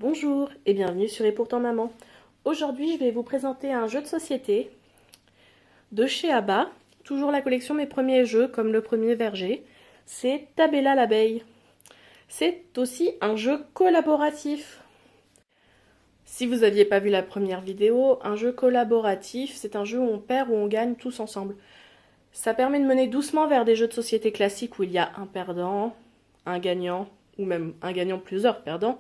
Bonjour et bienvenue sur Et pourtant maman. Aujourd'hui je vais vous présenter un jeu de société de chez Abba, toujours la collection Mes premiers jeux comme le premier verger, c'est Tabella l'abeille. C'est aussi un jeu collaboratif. Si vous n'aviez pas vu la première vidéo, un jeu collaboratif, c'est un jeu où on perd ou on gagne tous ensemble. Ça permet de mener doucement vers des jeux de société classiques où il y a un perdant, un gagnant, ou même un gagnant plusieurs perdants.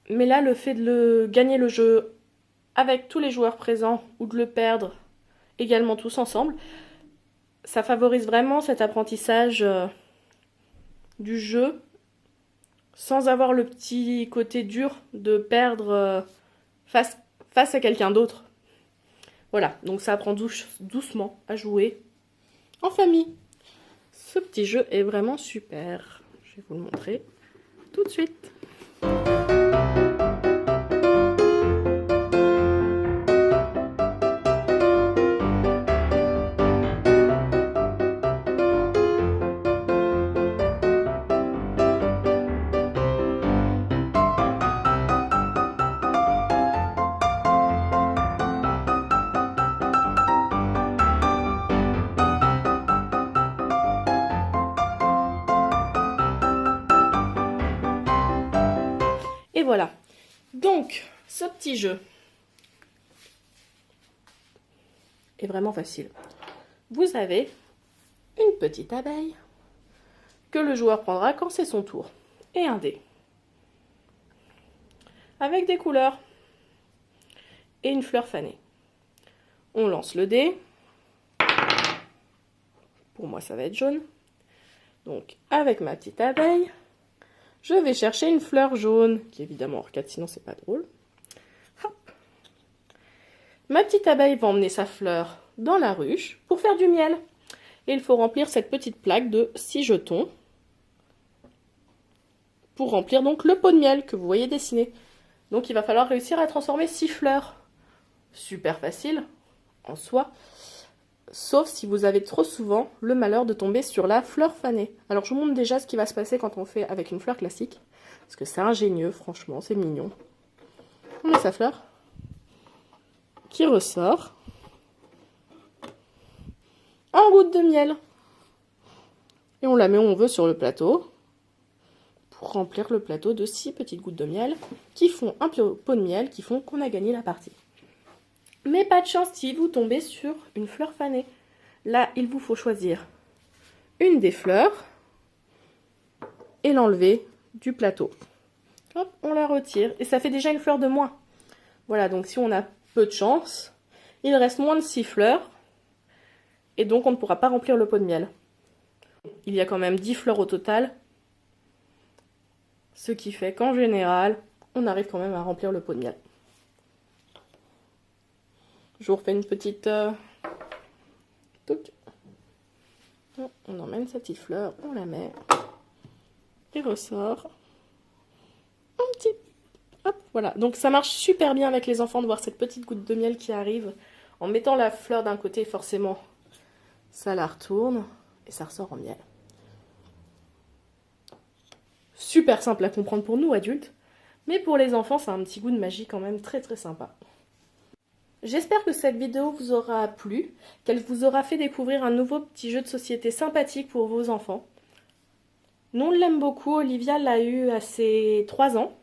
Mais là, le fait de gagner le jeu avec tous les joueurs présents ou de le perdre également tous ensemble, ça favorise vraiment cet apprentissage du jeu sans avoir le petit côté dur de perdre face à quelqu'un d'autre. Voilà, donc ça apprend doucement à jouer en famille. Ce petit jeu est vraiment super. Je vais vous le montrer tout de suite. Et voilà. Donc, ce petit jeu est vraiment facile. Vous avez une petite abeille que le joueur prendra quand c'est son tour et un dé avec des couleurs et une fleur fanée. On lance le dé. Pour moi, ça va être jaune. Donc, avec ma petite abeille, je vais chercher une fleur jaune, qui évidemment hors 4, sinon c'est pas drôle. Hop. Ma petite abeille va emmener sa fleur dans la ruche pour faire du miel. Et il faut remplir cette petite plaque de 6 jetons pour remplir donc le pot de miel que vous voyez dessiné. Donc il va falloir réussir à transformer 6 fleurs. Super facile en soi, sauf si vous avez trop souvent le malheur de tomber sur la fleur fanée. Alors je vous montre déjà ce qui va se passer quand on fait avec une fleur classique, parce que c'est ingénieux, franchement, c'est mignon. On met sa fleur qui ressort en goutte de miel. Et on la met où on veut sur le plateau pour remplir le plateau de 6 petites gouttes de miel qui font un pot de miel qui font qu'on a gagné la partie. Mais pas de chance si vous tombez sur une fleur fanée. Là, il vous faut choisir une des fleurs et l'enlever du plateau. Hop, on la retire et ça fait déjà une fleur de moins. Voilà, donc si on a peu de chance, il reste moins de 6 fleurs et donc on ne pourra pas remplir le pot de miel. Il y a quand même 10 fleurs au total, ce qui fait qu'en général, on arrive quand même à remplir le pot de miel. Je vous refais une petite... On emmène sa petite fleur, on la met, et ressort. Un petit... Hop, voilà. Donc ça marche super bien avec les enfants de voir cette petite goutte de miel qui arrive. En mettant la fleur d'un côté, forcément, ça la retourne, et ça ressort en miel. Super simple à comprendre pour nous, adultes. Mais pour les enfants, c'est un petit goût de magie quand même très sympa. J'espère que cette vidéo vous aura plu, qu'elle vous aura fait découvrir un nouveau petit jeu de société sympathique pour vos enfants. Nous, on l'aime beaucoup, Olivia l'a eu à ses 3 ans.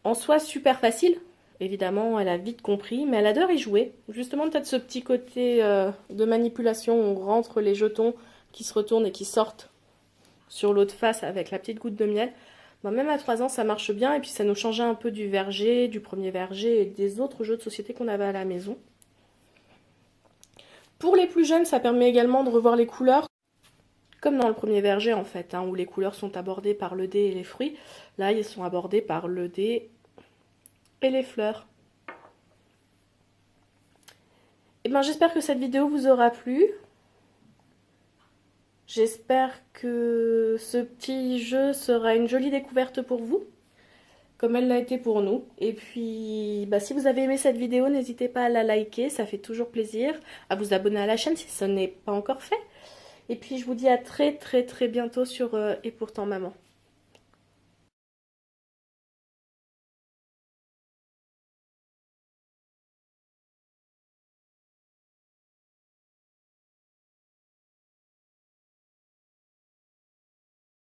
En soi, super facile, évidemment, elle a vite compris, mais elle adore y jouer. Justement, peut-être ce petit côté de manipulation, où on rentre les jetons qui se retournent et qui sortent sur l'autre face avec la petite goutte de miel. Ben, même à 3 ans, ça marche bien, et puis ça nous changeait un peu du verger, du premier verger et des autres jeux de société qu'on avait à la maison. Pour les plus jeunes, ça permet également de revoir les couleurs, comme dans le premier verger en fait, où les couleurs sont abordées par le dé et les fruits. Là, ils sont abordés par le dé et les fleurs. Et ben, j'espère que cette vidéo vous aura plu. J'espère que ce petit jeu sera une jolie découverte pour vous, comme elle l'a été pour nous. Et puis, si vous avez aimé cette vidéo, n'hésitez pas à la liker, ça fait toujours plaisir. À vous abonner à la chaîne si ce n'est pas encore fait. Et puis, je vous dis à très bientôt sur Et pourtant maman.